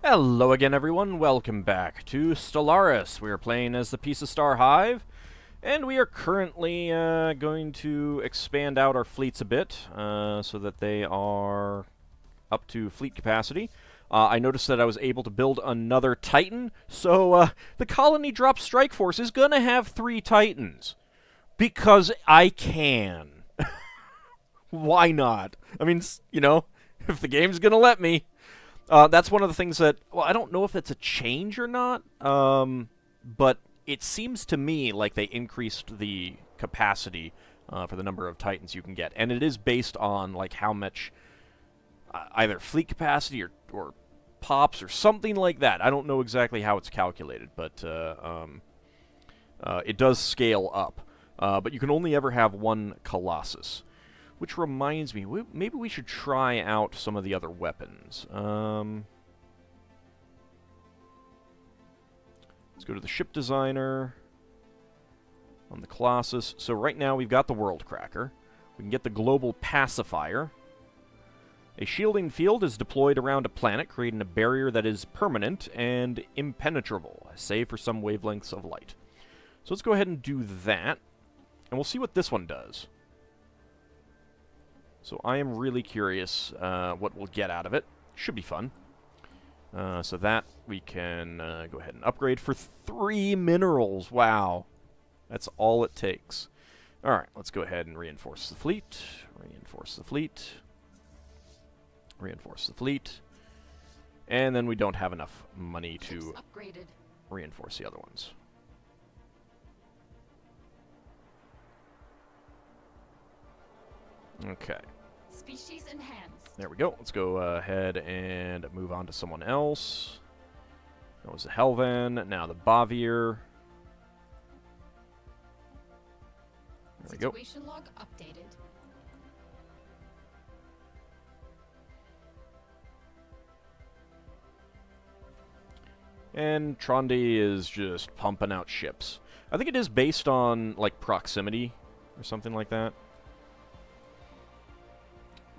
Hello again, everyone. Welcome back to Stellaris. We are playing as the Piece of Star Hive, and we are currently going to expand out our fleets a bit so that they are up to fleet capacity. I noticed that I was able to build another Titan, so the colony drop strike force is going to have 3 Titans. Because I can. Why not? I mean, you know, if the game's going to let me. That's one of the things that, well, I don't know if it's a change or not, but it seems to me like they increased the capacity for the number of Titans you can get. And it is based on, like, how much either fleet capacity or pops or something like that. I don't know exactly how it's calculated, but it does scale up. But you can only ever have 1 Colossus. Which reminds me, maybe we should try out some of the other weapons. Let's go to the ship designer on the Colossus. So right now we've got the World Cracker. We can get the Global Pacifier. A shielding field is deployed around a planet, creating a barrier that is permanent and impenetrable, save for some wavelengths of light. So let's go ahead and do that, and we'll see what this one does. So I am really curious what we'll get out of it. Should be fun. So that we can go ahead and upgrade for 3 minerals. Wow. That's all it takes. Alright, let's go ahead and reinforce the fleet. Reinforce the fleet. Reinforce the fleet. And then we don't have enough money to reinforce the other ones. Okay. Species enhanced. There we go. Let's go ahead and move on to someone else. That was the Helvan. Now the Bavir. There we go. Situation log updated. And Trondi is just pumping out ships. I think it is based on, like, proximity or something like that.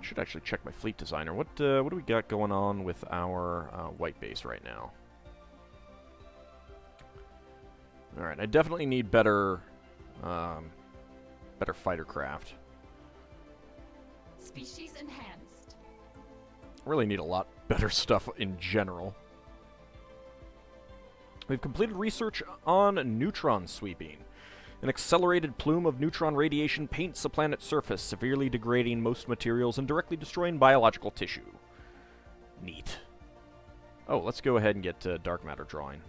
Should actually check my fleet designer. What do we got going on with our white base right now? All right, I definitely need better, better fighter craft. Species enhanced. Really need a lot better stuff in general. We've completed research on neutron sweeping. An accelerated plume of neutron radiation paints the planet's surface, severely degrading most materials and directly destroying biological tissue. Neat. Oh, let's go ahead and get dark matter drawing.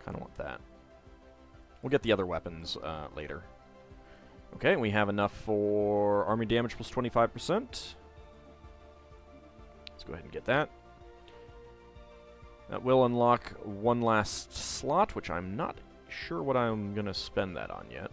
Kind of want that. We'll get the other weapons later. Okay, we have enough for army damage plus 25%. Let's go ahead and get that. That will unlock one last slot, which I'm not sure what I'm going to spend that on yet.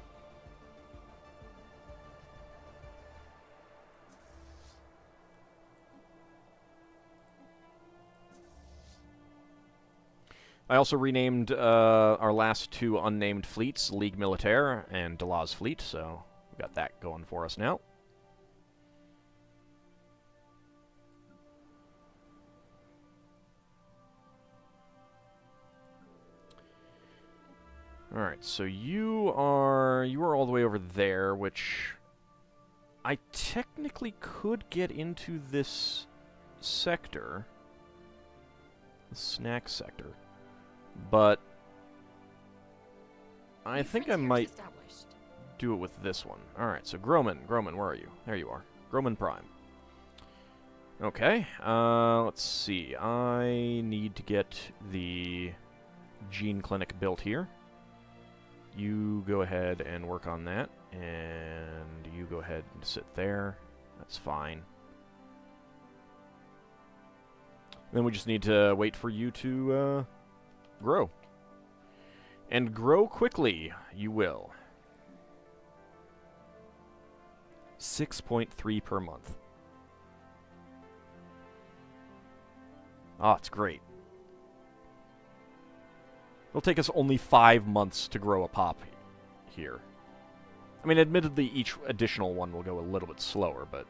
I also renamed our last 2 unnamed fleets, Ligue Militaire and Delaz Fleet, so we've got that going for us now. Alright, so you are all the way over there, which I technically could get into this sector, the snack sector, but I think I might do it with this one. Alright, so Groman, where are you? There you are. Groman Prime. Okay, let's see. I need to get the gene clinic built here. You go ahead and work on that, and you go ahead and sit there. That's fine. Then we just need to wait for you to grow. And grow quickly, you will. 6.3 per month. Ah, it's great. It'll take us only 5 months to grow a pop here. I mean, admittedly, each additional one will go a little bit slower, but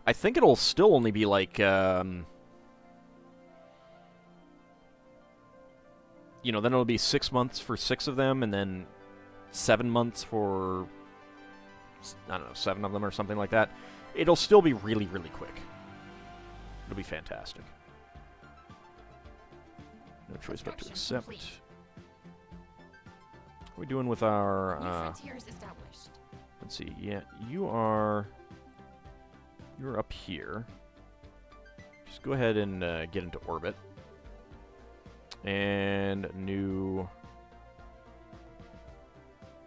I think it'll still only be like, you know, then it'll be 6 months for 6 of them, and then 7 months for, I don't know, 7 of them or something like that. It'll still be really, really quick. It'll be fantastic. No choice but to accept. Complete. What are we doing with our, New frontiers established. let's see, yeah, you're up here. Just go ahead and get into orbit. And new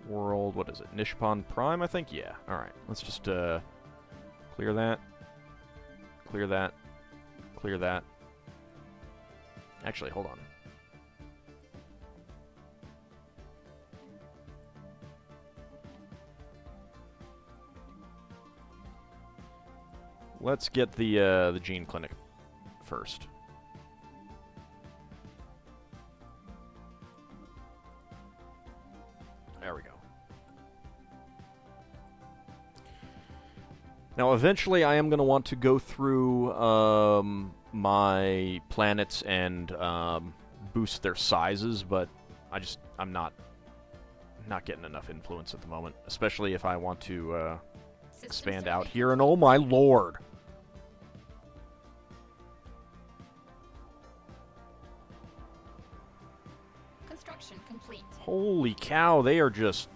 world, what is it? Nishpan Prime, I think? Yeah. Alright, let's just clear that. Clear that. Clear that. Actually, hold on. Let's get the gene clinic first. There we go. Now, eventually, I am going to want to go through my planets and boost their sizes, but I'm not getting enough influence at the moment, especially if I want to expand out here. And oh my lord! Construction complete. Holy cow, they are just...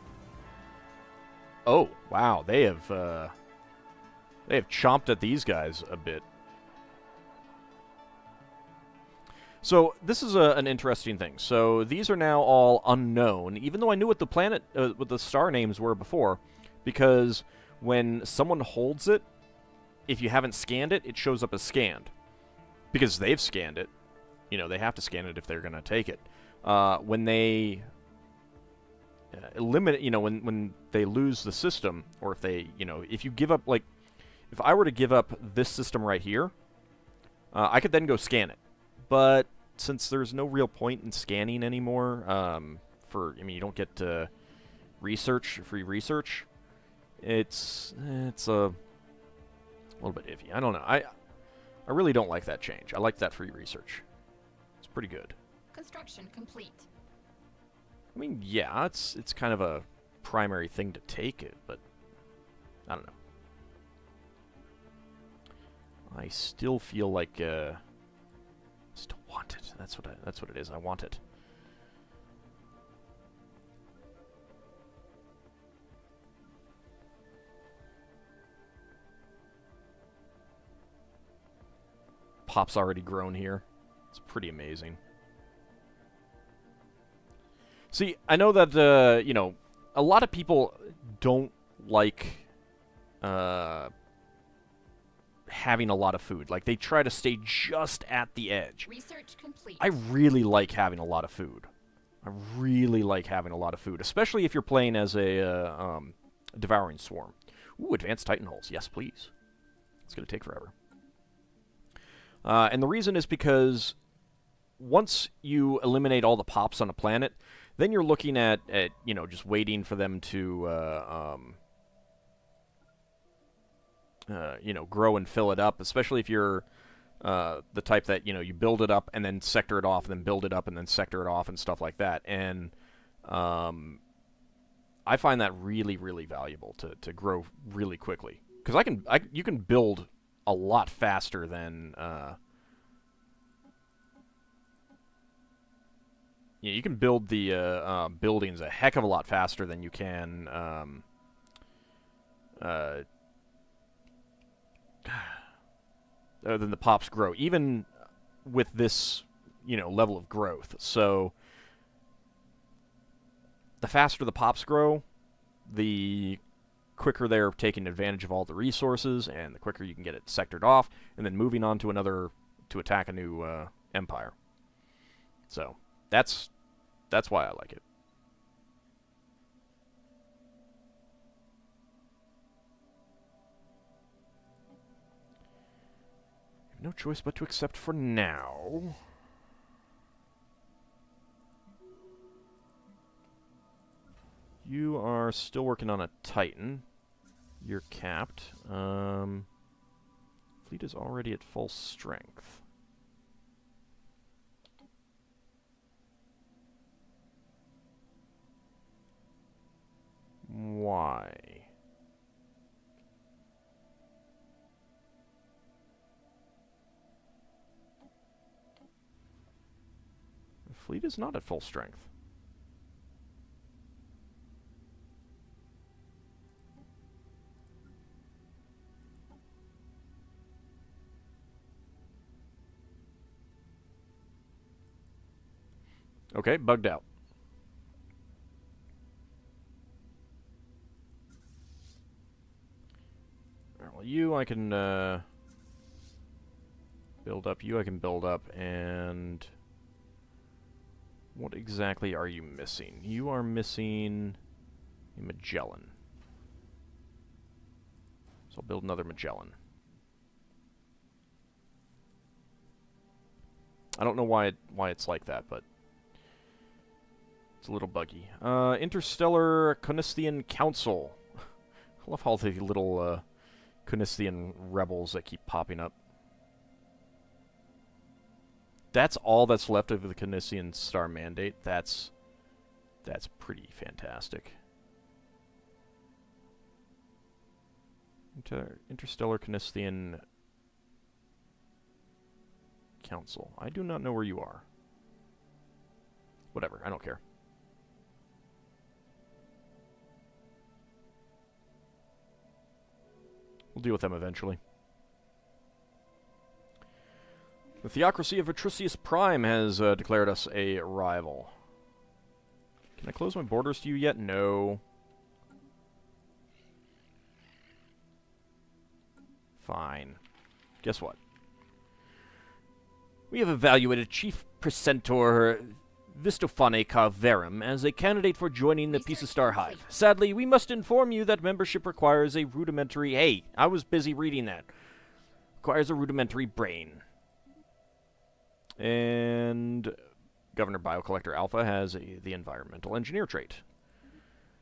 Oh, wow, they have chomped at these guys a bit. So, this is an interesting thing. So, these are now all unknown, even though I knew what the planet, what the star names were before, because when someone holds it, if you haven't scanned it, it shows up as scanned. Because they've scanned it. You know, they have to scan it if they're going to take it. When they eliminate, you know, when they lose the system, or if they, you know, if you give up, like, if I were to give up this system right here, I could then go scan it. But since there's no real point in scanning anymore, I mean, you don't get research, free research, it's a little bit iffy. I don't know. I really don't like that change. I like that free research. It's pretty good. Construction complete. I mean, yeah, it's kind of a primary thing to take it, but I don't know. I still feel like still want it. That's what it is. I want it. Pop's already grown here. It's pretty amazing. See, I know that, you know, a lot of people don't like having a lot of food. Like, they try to stay just at the edge. Research complete. I really like having a lot of food. I really like having a lot of food, especially if you're playing as a devouring swarm. Ooh, advanced Titan hulls. Yes, please. It's going to take forever. And the reason is because once you eliminate all the pops on a planet, then you're looking at you know, just waiting for them to, you know, grow and fill it up, especially if you're the type that, you know, you build it up and then sector it off, and then build it up and then sector it off and stuff like that. And I find that really, really valuable to grow really quickly. Because you can build a lot faster than... yeah, you can build the buildings a heck of a lot faster than you can than the pops grow, even with this, you know, level of growth. So the faster the pops grow, the quicker they're taking advantage of all the resources, and the quicker you can get it sectored off, and then moving on to another to attack a new empire. So that's why I like it. No choice but to accept for now. You are still working on a Titan. You're capped. Fleet is already at full strength. Why? The fleet is not at full strength. Okay, bugged out. Alright, well, you I can build up. You I can build up. And what exactly are you missing? You are missing a Magellan. So I'll build another Magellan. I don't know why it's like that, but it's a little buggy. Interstellar Conisthian Council. I love all the little Conisthian rebels that keep popping up. That's all that's left of the Conisthian Star Mandate. That's pretty fantastic. Interstellar Conisthian Council. I do not know where you are. Whatever, I don't care. We'll deal with them eventually. The Theocracy of Vitrucius Prime has declared us a rival. Can I close my borders to you yet? No. Fine. Guess what? We have evaluated Chief Precentor Vistophane Carverum as a candidate for joining the Piece of Star Hive. Sadly, we must inform you that membership requires a rudimentary... Hey, I was busy reading that. Requires a rudimentary brain. And Governor Biocollector Alpha has the environmental engineer trait.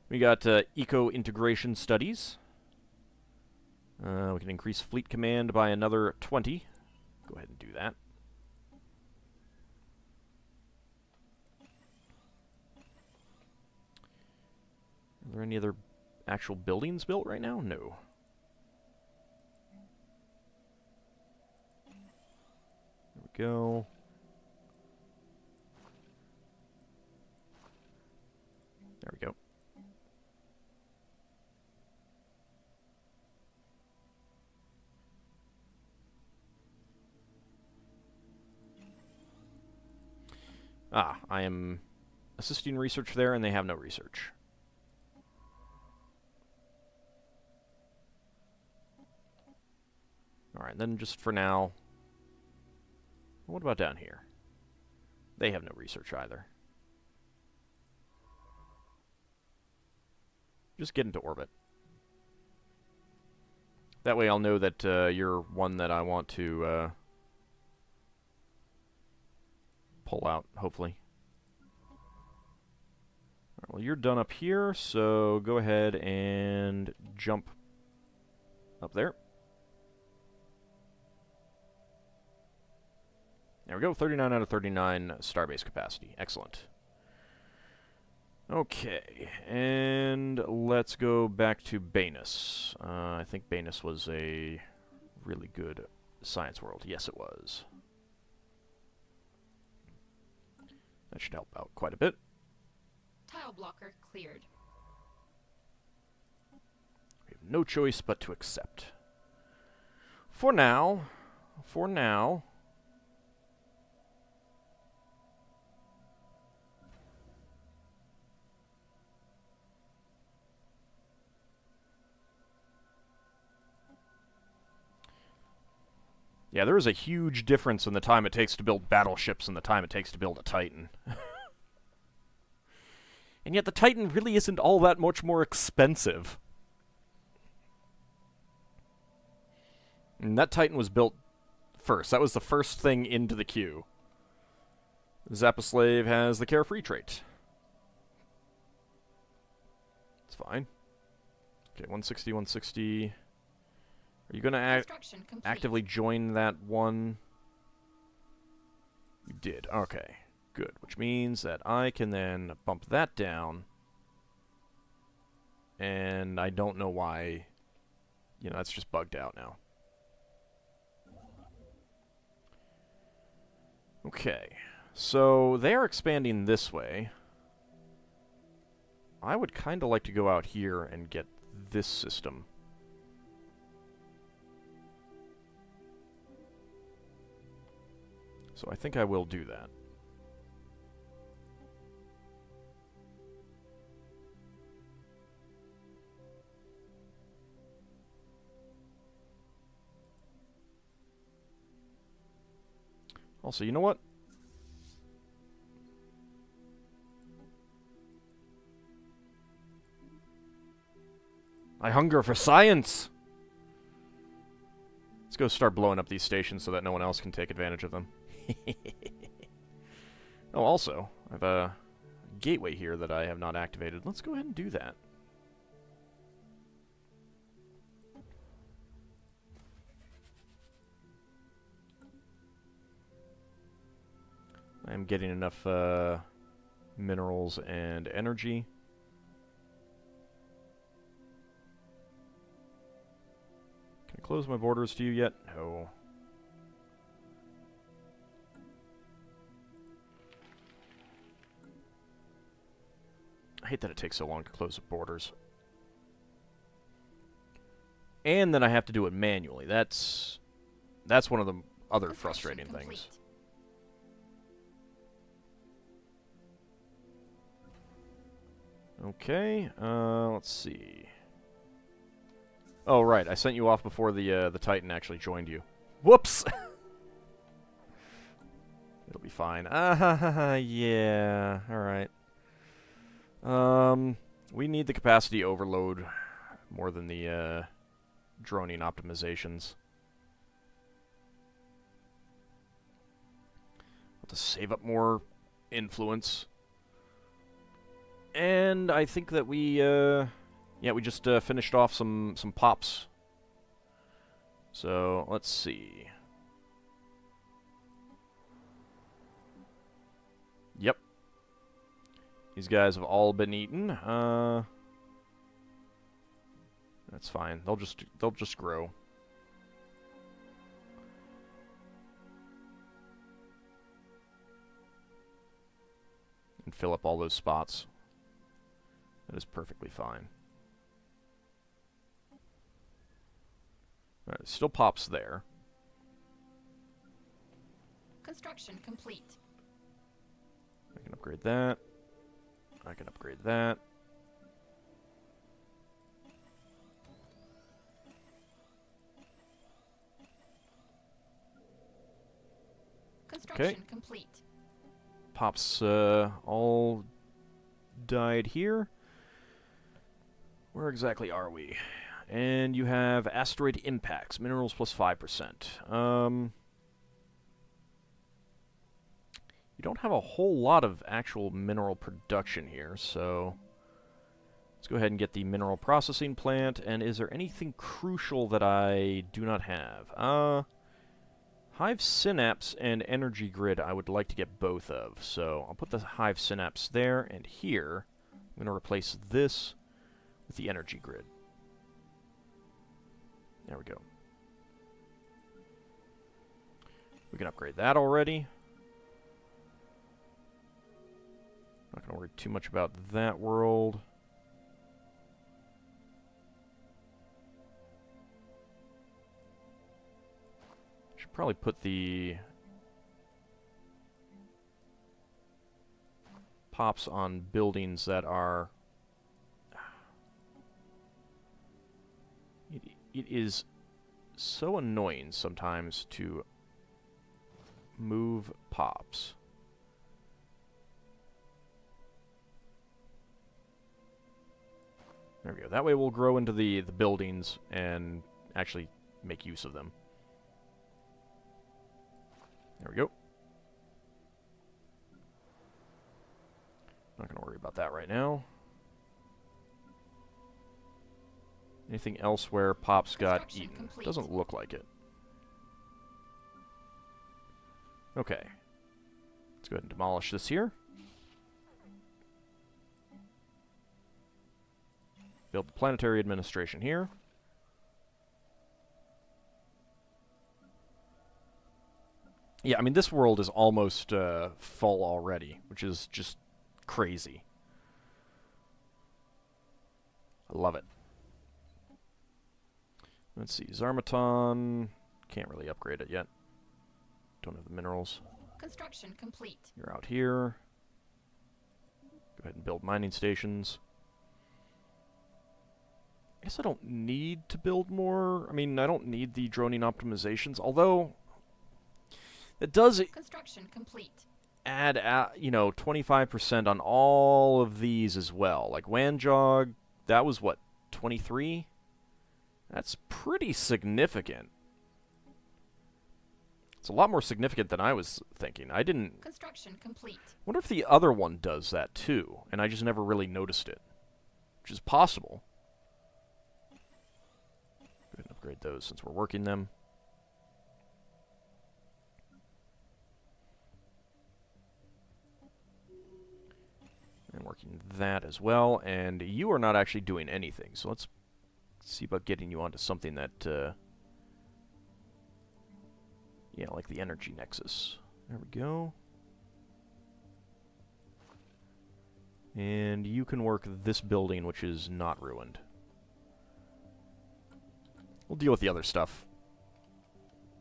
We got eco-integration studies. We can increase fleet command by another 20. Go ahead and do that. Are there any other actual buildings built right now? No. There we go. There we go. Ah, I am assisting research there, and they have no research. Alright, then just for now... What about down here? They have no research either. Just get into orbit. That way I'll know that you're one that I want to pull out, hopefully. Alright, well, you're done up here, so go ahead and jump up there. There we go, 39 out of 39 starbase capacity. Excellent. Okay, and let's go back to Banus. I think Banus was a really good science world. Yes, it was. That should help out quite a bit. Tile blocker cleared. We have no choice but to accept. For now... Yeah, there is a huge difference in the time it takes to build battleships and the time it takes to build a Titan. And yet the Titan really isn't all that much more expensive. And that Titan was built first. That was the first thing into the queue. Zappaslave has the Carefree trait. It's fine. Okay, 160, 160. Are you going to Construction complete. actively join that one? You did. Okay. Good. Which means that I can then bump that down. And I don't know why. You know, that's just bugged out now. Okay. So, they are expanding this way. I would kind of like to go out here and get this system. So I think I will do that. Also, you know what? I hunger for science! Let's go start blowing up these stations so that no one else can take advantage of them. Oh, also, I have a gateway here that I have not activated. Let's go ahead and do that. I am getting enough minerals and energy. Can I close my borders to you yet? No. I hate that it takes so long to close the borders. And then I have to do it manually. That's one of the other frustrating things. Okay, let's see. Oh, right, I sent you off before the Titan actually joined you. Whoops! It'll be fine. Yeah, alright. We need the capacity overload more than the, droning optimizations. Have to save up more influence. And I think that we, yeah, we just finished off some pops. So, let's see. Yep. These guys have all been eaten. That's fine. They'll just grow. And fill up all those spots. That is perfectly fine. Alright, still pops there. Construction complete. I can upgrade that. I can upgrade that. Construction complete. Pops all died here. Where exactly are we? And you have asteroid impacts, minerals plus 5%. You don't have a whole lot of actual mineral production here, so let's go ahead and get the mineral processing plant. And is there anything crucial that I do not have? Hive synapse and energy grid I would like to get both of, so I'll put the hive synapse there, and here I'm going to replace this with the energy grid. There we go. We can upgrade that already. Not going to worry too much about that world. Should probably put the pops on buildings that are... It is so annoying sometimes to move pops. There we go. That way we'll grow into the buildings and actually make use of them. There we go. Not going to worry about that right now. Anything else where Pops got Construction eaten? complete. Doesn't look like it. Okay. Let's go ahead and demolish this here. Build the planetary administration here. Yeah, I mean, this world is almost full already, which is just crazy. I love it. Let's see, Zarmaton. Can't really upgrade it yet. Don't have the minerals. Construction complete. You're out here. Go ahead and build mining stations. I guess I don't need to build more. I mean, I don't need the droning optimizations, although it does Construction complete. add, you know, 25% on all of these as well. Like Wanjog, that was what, 23? That's pretty significant. It's a lot more significant than I was thinking. I didn't... Construction complete. wonder if the other one does that too, and I just never really noticed it. Which is possible. Go ahead and upgrade those since we're working them. And working that as well, and you are not actually doing anything, so let's see about getting you onto something that, yeah, like the energy nexus. There we go. And you can work this building, which is not ruined. We'll deal with the other stuff.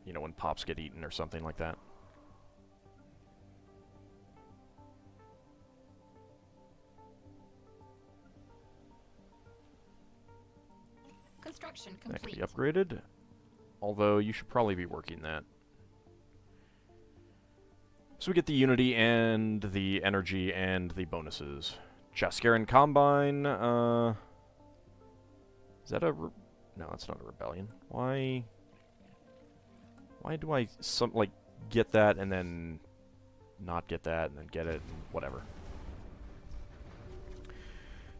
You know, when Pops get eaten or something like that. Construction That can complete. be upgraded. Although, you should probably be working that. So we get the Unity and the Energy and the bonuses. Jaskaran Combine, is that a... no, that's not a rebellion. Why do I, like, get that and then not get that and then get it and whatever.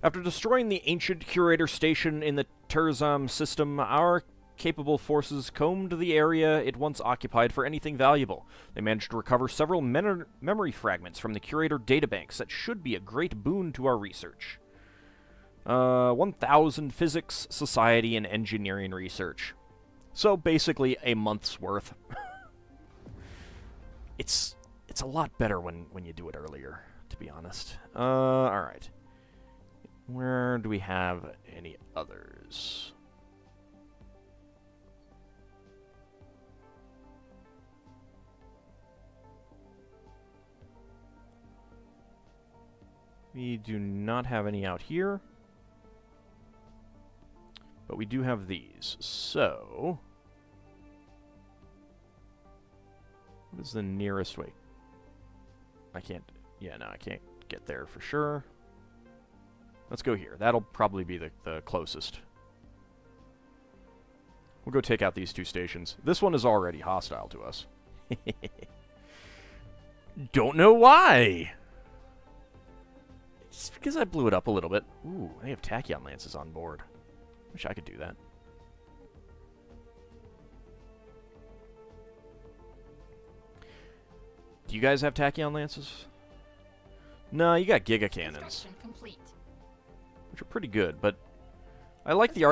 After destroying the ancient Curator Station in the Terzam system, our capable forces combed the area it once occupied for anything valuable. They managed to recover several memory fragments from the Curator databanks that should be a great boon to our research. 1,000 physics, society, and engineering research. So basically a month's worth. It's a lot better when you do it earlier, to be honest. Alright. Where do we have any others? We do not have any out here. But we do have these. So... what is the nearest way? I can't... yeah, no, I can't get there for sure. Let's go here. That'll probably be the closest. We'll go take out these two stations. This one is already hostile to us. Don't know why! Just because I blew it up a little bit. Ooh, they have Tachyon Lances on board. Wish I could do that. Do you guys have Tachyon Lances? No, you got Giga Cannons. Construction complete. Which are pretty good, but I like the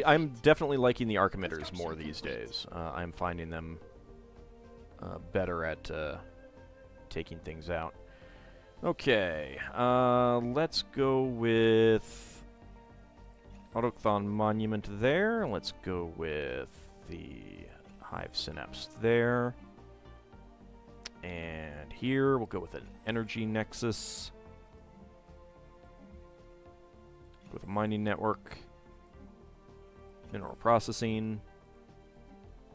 I'm definitely liking the arc emitters more these days. I'm finding them better at taking things out. Okay, let's go with Autochthon Monument there. Let's go with the Hive Synapse there. And here we'll go with an Energy Nexus. With a mining network, mineral processing,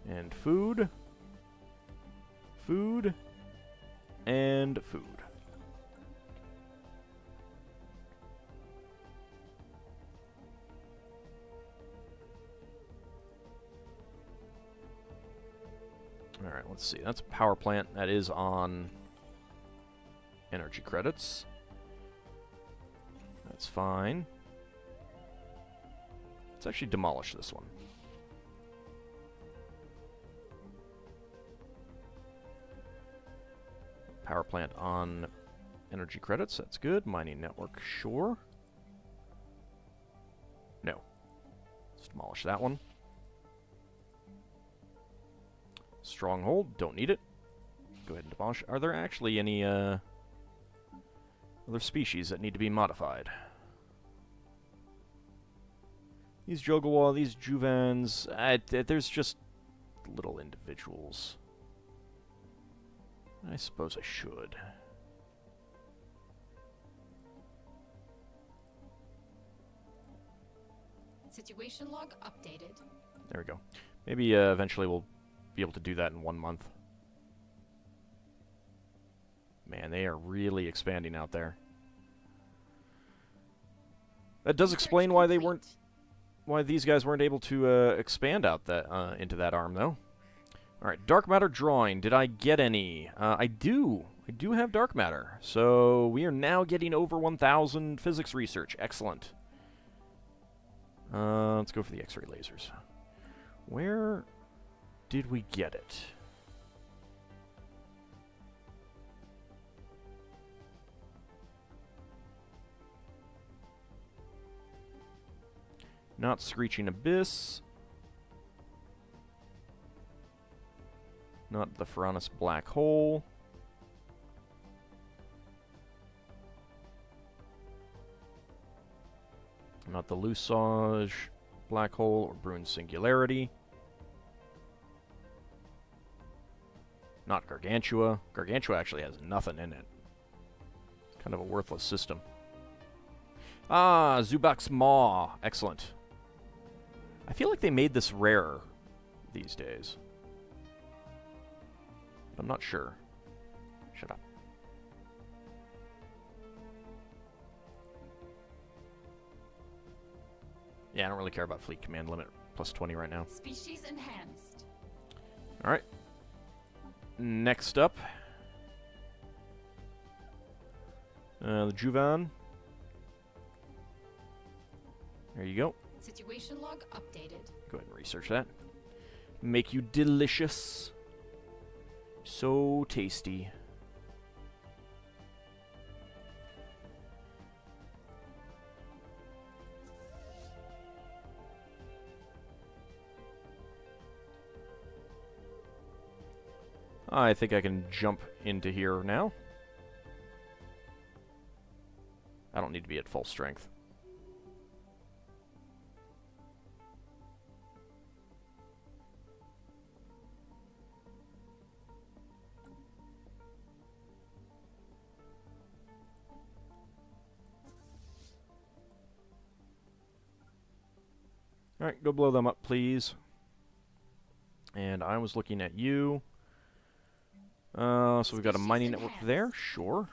and food, and food. Alright, let's see. That's a power plant that is on energy credits. That's fine. Let's actually demolish this one. Power plant on energy credits, that's good. Mining network, sure. No. Let's demolish that one. Stronghold, don't need it. Go ahead and demolish. Are there actually any other species that need to be modified? These Jogawa, these Juvans, there's just little individuals. I suppose I should. Situation log updated. There we go. Maybe eventually we'll be able to do that in 1 month. Man, they are really expanding out there. That does explain why these guys weren't able to expand out that into that arm, though. All right, dark matter drawing. Did I get any? I do. I do have dark matter. So we are now getting over 1,000 physics research. Excellent. Let's go for the X-ray lasers. Where did we get it? Not Screeching Abyss. Not the Ferranus Black Hole. Not the Lusage Black Hole or Bruin Singularity. Not Gargantua. Gargantua actually has nothing in it. Kind of a worthless system. Ah, Zubak's Maw. Excellent. I feel like they made this rarer these days. I'm not sure. Shut up. Yeah, I don't really care about fleet command limit plus 20 right now. Species enhanced. Alright. Next up. The Juvan. There you go. Situation log updated. Go ahead and research that. Make you delicious. So tasty. I think I can jump into here now. I don't need to be at full strength. Alright, go blow them up, please. And I was looking at you. So we've got a mining network there, sure.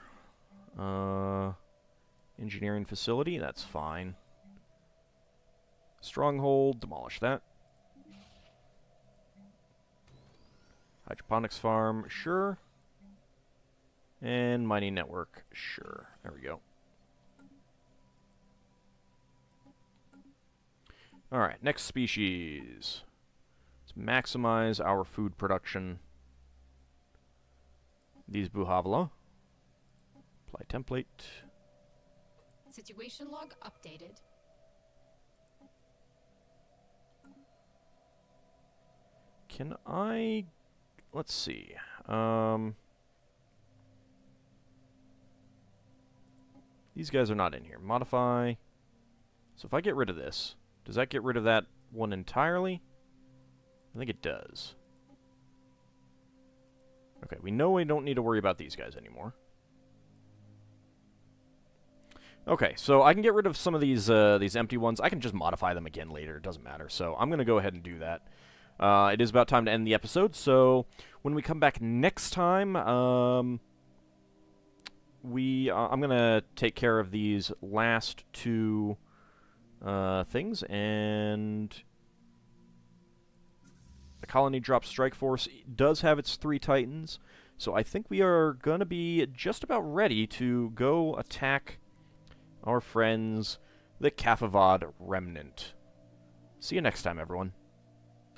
Engineering facility, that's fine. Stronghold, demolish that. Hydroponics farm, sure. And mining network, sure. There we go. Alright, next species. Let's maximize our food production. These Buhavala. Apply template. Situation log updated. Can I... Let's see. These guys are not in here. Modify. So if I get rid of this, does that get rid of that one entirely? I think it does. Okay, we know we don't need to worry about these guys anymore. Okay, so I can get rid of some of these empty ones. I can just modify them again later. It doesn't matter. So I'm going to go ahead and do that. It is about time to end the episode. So when we come back next time, I'm going to take care of these last two things, and the Colony Drop Strike Force does have its 3 Titans, so I think we are going to be just about ready to go attack our friends, the Kafavad Remnant. See you next time, everyone.